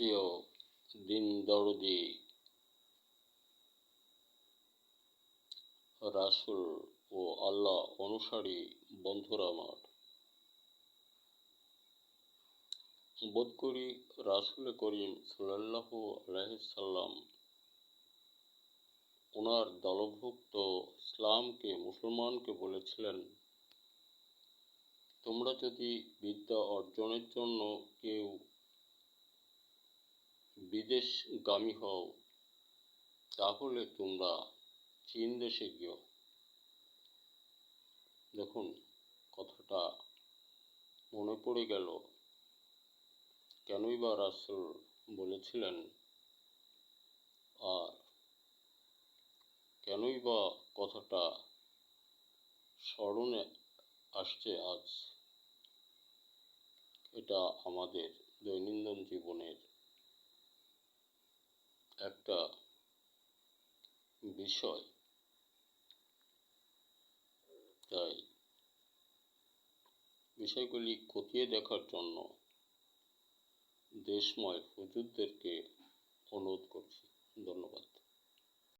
প্রিয় দিন দরদি রাসূল ও আল্লাহ অনুসারী বন্ধুরা আমার, বোধ করি রাসূল করিম সাল্লাল্লাহু আলাইহি সাল্লাম ওনার দলভুক্ত ইসলামকে মুসলমানকে বলেছিলেন, তোমরা যদি বিদ্যা অর্জনের জন্য কেউ বিদেশগামী হও, তাহলে তোমরা চীন দেশে গিয়েও। দেখুন, কথাটা মনে পড়ে গেল, কেনই বা রাসূল বলেছিলেন, আর কেনই বা কথাটা স্মরণে আসছে আজ। এটা আমাদের দৈনন্দিন জীবনের একটা বিষয়। তাই বিষয়গুলি খতিয়ে দেখার জন্য দেশময় হুজুরদেরকে অনুরোধ করছি। ধন্যবাদ।